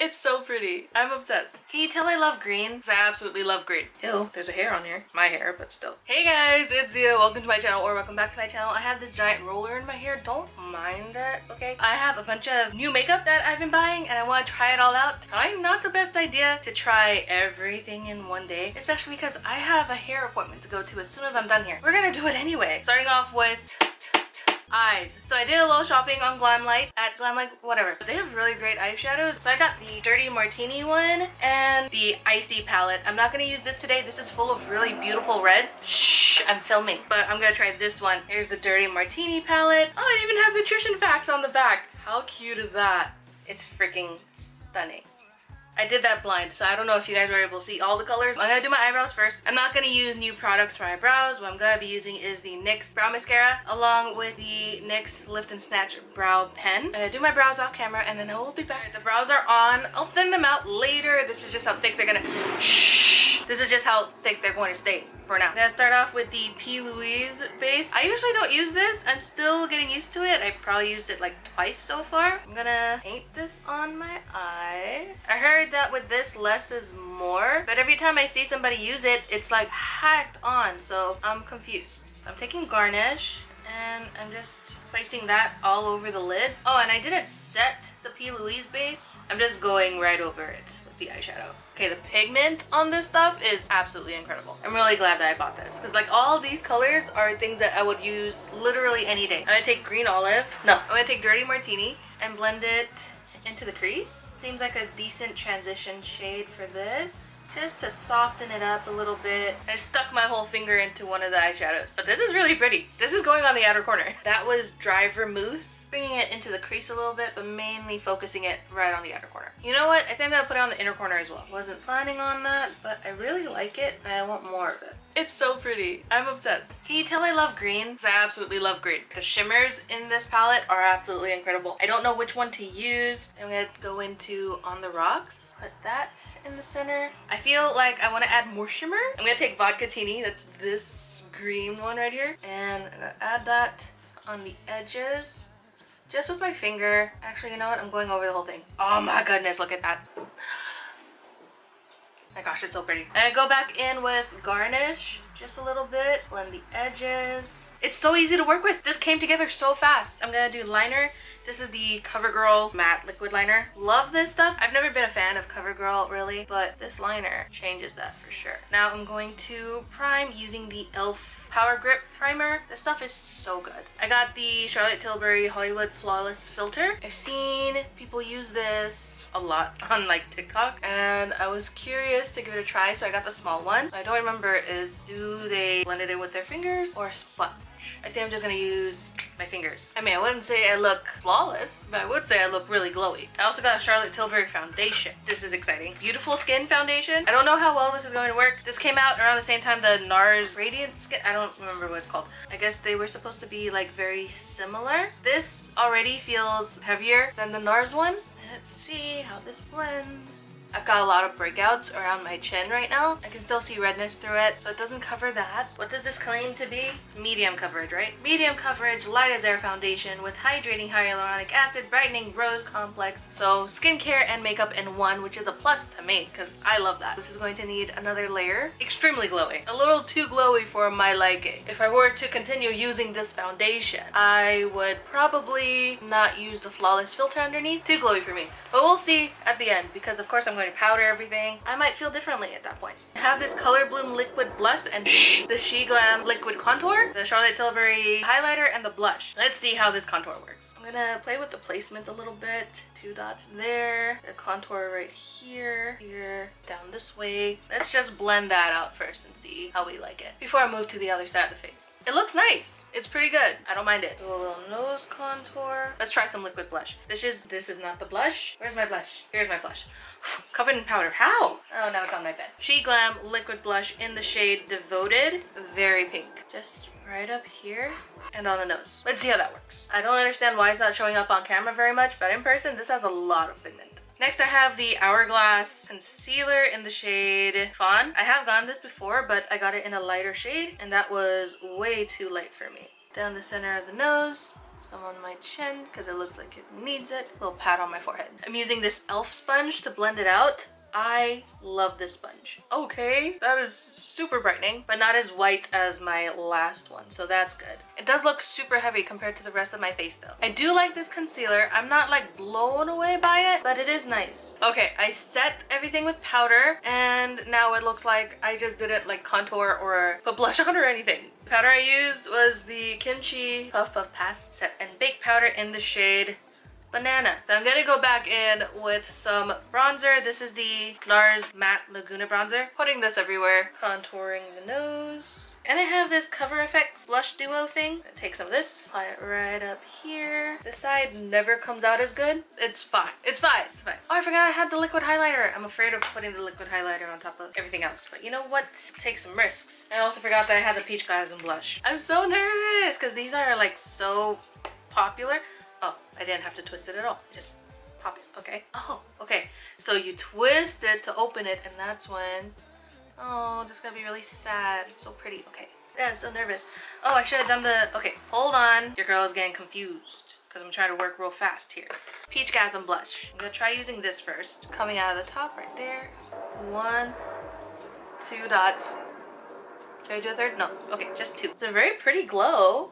It's so pretty. I'm obsessed. Can you tell I love green? Because I absolutely love green. Ew, there's a hair on here. My hair, but still. Hey guys, it's Ziya. Welcome to my channel, or welcome back to my channel. I have this giant roller in my hair. Don't mind that, okay? I have a bunch of new makeup that I've been buying, and I want to try it all out. Probably not the best idea to try everything in one day, especially because I have a hair appointment to go to as soon as I'm done here. We're gonna do it anyway. Starting off with eyes. So I did a little shopping on glamlite at glamlite whatever. They have really great eyeshadows. So I got the Dirty Martini one and the Icy palette. I'm not gonna use this today. This is full of really beautiful reds. Shh, I'm filming. But I'm gonna try this one. Here's the Dirty Martini palette. Oh, it even has nutrition facts on the back. How cute is that? It's freaking stunning. I did that blind, so I don't know if you guys were able to see all the colors. I'm gonna do my eyebrows first. I'm not gonna use new products for eyebrows. What I'm gonna be using is the NYX Brow Mascara along with the NYX Lift and Snatch Brow Pen. I'm gonna do my brows off camera and then I will be back. The brows are on. I'll thin them out later. This is just how thick they're gonna... Shh! This is just how thick they're going to stay for now. I'm gonna start off with the P. Louise base. I usually don't use this. I'm still getting used to it. I probably used it like twice so far. I'm gonna paint this on my eye. I heard that with this less is more, but every time I see somebody use it, it's like packed on, so I'm confused. I'm taking garnish and I'm just placing that all over the lid. Oh, and I didn't set the P. Louise base. I'm just going right over it with the eyeshadow. Okay, the pigment on this stuff is absolutely incredible. I'm really glad that I bought this because like all these colors are things that I would use literally any day. I'm gonna take green olive. No, I'm gonna take Dirty Martini and blend it into the crease. Seems like a decent transition shade for this. Just to soften it up a little bit. I stuck my whole finger into one of the eyeshadows. But this is really pretty. This is going on the outer corner. That was dry vermouth. Bringing it into the crease a little bit, but mainly focusing it right on the outer corner. You know what? I think I'm gonna put it on the inner corner as well. Wasn't planning on that, but I really like it and I want more of it. It's so pretty. I'm obsessed. Can you tell I love green? Because I absolutely love green. The shimmers in this palette are absolutely incredible. I don't know which one to use. I'm gonna go into On the Rocks. Put that in the center. I feel like I want to add more shimmer. I'm gonna take Vodka Tini. That's this green one right here. And I'm gonna add that on the edges. Just with my finger. Actually, you know what? I'm going over the whole thing. Oh my goodness, look at that. My gosh, it's so pretty. And I go back in with garnish. Just a little bit. Blend the edges. It's so easy to work with. This came together so fast. I'm gonna do liner. This is the CoverGirl matte liquid liner. Love this stuff. I've never been a fan of CoverGirl really, but this liner changes that for sure. Now I'm going to prime using the e.l.f. Power Grip Primer. This stuff is so good. I got the Charlotte Tilbury Hollywood Flawless Filter. I've seen people use this a lot on like TikTok and I was curious to give it a try, so I got the small one. What I don't remember is do they blend it in with their fingers or sponge? I think I'm just gonna use my fingers. I mean, I wouldn't say I look flawless, but I would say I look really glowy. I also got a Charlotte Tilbury foundation. This is exciting. Beautiful Skin foundation. I don't know how well this is going to work. This came out around the same time the NARS Radiant Skin. I don't remember what it's called. I guess they were supposed to be like very similar. This already feels heavier than the NARS one. Let's see how this blends. I've got a lot of breakouts around my chin right now. I can still see redness through it, so it doesn't cover that. What does this claim to be? It's medium coverage, right? Medium coverage, light as air foundation with hydrating hyaluronic acid, brightening rose complex. So skincare and makeup in one, which is a plus to me because I love that. This is going to need another layer. Extremely glowy. A little too glowy for my liking. If I were to continue using this foundation, I would probably not use the Flawless filter underneath. Too glowy for me. But we'll see at the end because of course I'm going to powder everything. I might feel differently at that point. I have this Color Bloom liquid blush and the She Glam liquid contour, the Charlotte Tilbury highlighter, and the blush. Let's see how this contour works. I'm gonna play with the placement a little bit. 2 dots there, the contour right here, here, down this way. Let's just blend that out first and see how we like it before I move to the other side of the face. It looks nice. It's pretty good. I don't mind it. Do a little nose contour. Let's try some liquid blush. This is not the blush. Where's my blush? Here's my blush. Covered in powder. How? Oh, now it's on my bed. She Glam liquid blush in the shade Devoted. Very pink. Just right up here and on the nose. Let's see how that works. I don't understand why it's not showing up on camera very much, but in person this has a lot of pigment. Next I have the Hourglass concealer in the shade Fawn. I have gotten this before, but I got it in a lighter shade and that was way too light for me. Down the center of the nose, some on my chin because it looks like it needs it. A little pat on my forehead. I'm using this e.l.f. sponge to blend it out. I love this sponge. Okay, that is super brightening, but not as white as my last one, so that's good. It does look super heavy compared to the rest of my face though. I do like this concealer. I'm not like blown away by it, but it is nice. Okay, I set everything with powder, and now it looks like I just didn't like contour or put blush on or anything. The powder I used was the Kimchi Puff Puff Pass Set and Bake Powder in the shade Banana. So I'm gonna go back in with some bronzer. This is the NARS Matte Laguna Bronzer. Putting this everywhere. Contouring the nose. And I have this Cover FX blush duo thing. I take some of this, apply it right up here. This side never comes out as good. It's fine. It's fine. It's fine. Oh, I forgot I had the liquid highlighter. I'm afraid of putting the liquid highlighter on top of everything else. But you know what? Take some risks. I also forgot that I had the Peach Glass and blush. I'm so nervous because these are like so popular. Oh, I didn't have to twist it at all. Just pop it, okay? Oh, okay. So you twist it to open it, and that's when... Oh, this is gonna be really sad. It's so pretty. Okay. Yeah, I'm so nervous. Oh, I should have done the... Okay, hold on. Your girl is getting confused because I'm trying to work real fast here. Peach Gasm Blush. I'm gonna try using this first. Coming out of the top right there. 1, 2 dots. Should I do a third? No. Okay, just 2. It's a very pretty glow.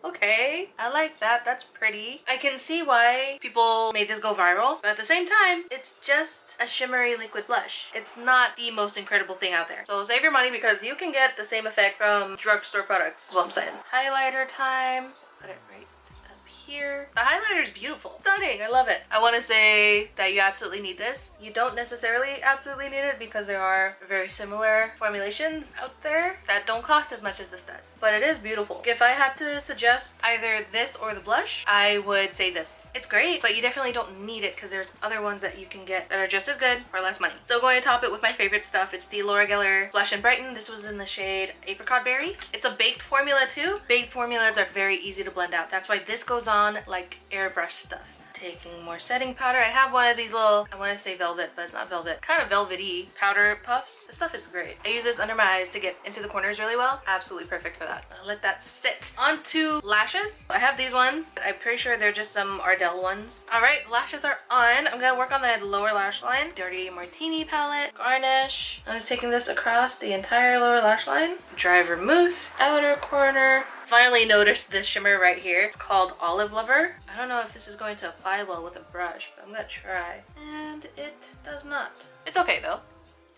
Okay, I like that. That's pretty. I can see why people made this go viral, but at the same time, it's just a shimmery liquid blush. It's not the most incredible thing out there. So save your money because you can get the same effect from drugstore products, is what I'm saying. Highlighter time. Put it right up here. The highlighter is beautiful. Stunning. I love it. I want to say that you absolutely need this. You don't necessarily absolutely need it because there are very similar formulations out there that don't cost as much as this does. But it is beautiful. If I had to suggest either this or the blush, I would say this. It's great, but you definitely don't need it because there's other ones that you can get that are just as good for less money. Still going to top it with my favorite stuff. It's the Laura Geller Blush in Brighton. This was in the shade Apricot Berry. It's a baked formula too. Baked formulas are very easy to blend out. That's why this goes on like airbrush stuff. Taking more setting powder. I have one of these little, I want to say velvet, but it's not velvet, kind of velvety powder puffs. This stuff is great. I use this under my eyes to get into the corners really well. Absolutely perfect for that. I'll let that sit. On to lashes. I have these ones. I'm pretty sure they're just some Ardell ones. All right, lashes are on. I'm gonna work on the lower lash line. Dirty Martini palette. Garnish. I'm just taking this across the entire lower lash line. Dry vermouth. Outer corner. Finally noticed this shimmer right here. It's called Olive Lover. I don't know if this is going to apply well with a brush, but I'm gonna try. And it does not. It's okay though.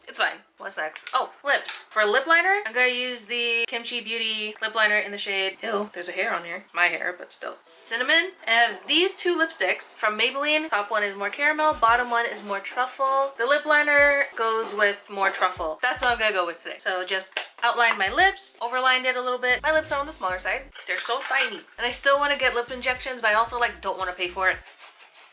It's fine. What's next? Oh, lips. For a lip liner, I'm gonna use the Kimchi Beauty lip liner in the shade... Ew, there's a hair on here. It's my hair, but still. Cinnamon. I have these 2 lipsticks from Maybelline. Top one is more caramel, bottom one is more truffle. The lip liner goes with more truffle. That's what I'm gonna go with today. So just outlined my lips, overlined it a little bit. My lips are on the smaller side. They're so tiny. And I still want to get lip injections, but I also like don't want to pay for it.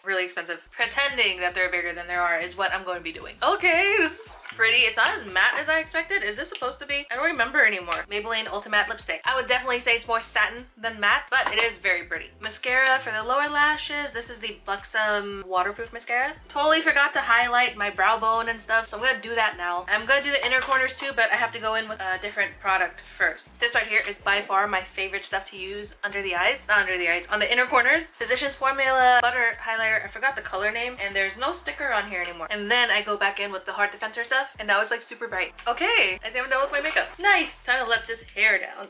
Really expensive. Pretending that they're bigger than they are is what I'm going to be doing. Okay, this is pretty. It's not as matte as I expected. Is this supposed to be? I don't remember anymore. Maybelline Ultimate Lipstick. I would definitely say it's more satin than matte, but it is very pretty. Mascara for the lower lashes. This is the Buxom waterproof mascara. Totally forgot to highlight my brow bone and stuff, so I'm gonna do that now. I'm gonna do the inner corners too, but I have to go in with a different product first. This right here is by far my favorite stuff to use under the eyes. Not under the eyes, on the inner corners. Physicians Formula Butter Highlighter. I forgot the color name, and there's no sticker on here anymore. And then I go back in with the Heart Defensor stuff, and now it's like super bright. Okay, I think I'm done with my makeup. Nice! Time to let this hair down.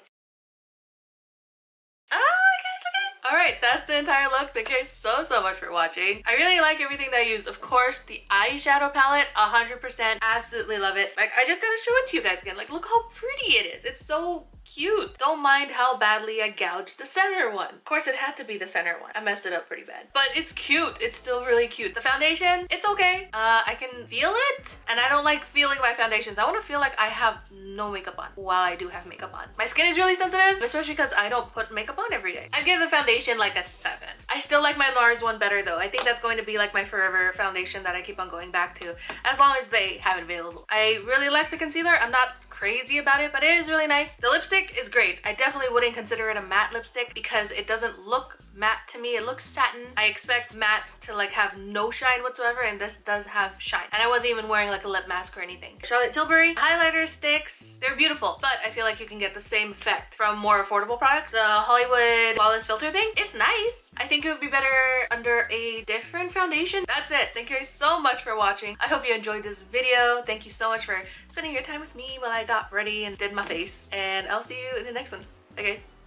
Oh my gosh, okay. Alright, that's the entire look. Thank you guys so much for watching. I really like everything that I use. Of course, the eyeshadow palette, 100%. Absolutely love it. Like, I just gotta show it to you guys again. Like, look how pretty it is. It's so cute. Don't mind how badly I gouged the center one. Of course, it had to be the center one. I messed it up pretty bad. But it's cute. It's still really cute. The foundation, it's okay. I can feel it, and I don't like feeling my foundations. I want to feel like I have no makeup on while I do have makeup on. My skin is really sensitive, especially because I don't put makeup on every day. I give the foundation like a 7. I still like my NARS one better though. I think that's going to be like my forever foundation that I keep on going back to as long as they have it available. I really like the concealer. I'm not crazy about it, but it is really nice. The lipstick is great. I definitely wouldn't consider it a matte lipstick because it doesn't look matte to me. It looks satin. I expect mattes to like have no shine whatsoever, and this does have shine. And I wasn't even wearing like a lip mask or anything. Charlotte Tilbury highlighter sticks. They're beautiful, but I feel like you can get the same effect from more affordable products. The Hollywood Flawless Filter thing is nice. I think it would be better under a different foundation. That's it. Thank you guys so much for watching. I hope you enjoyed this video. Thank you so much for spending your time with me while I got ready and did my face. And I'll see you in the next one. Bye guys.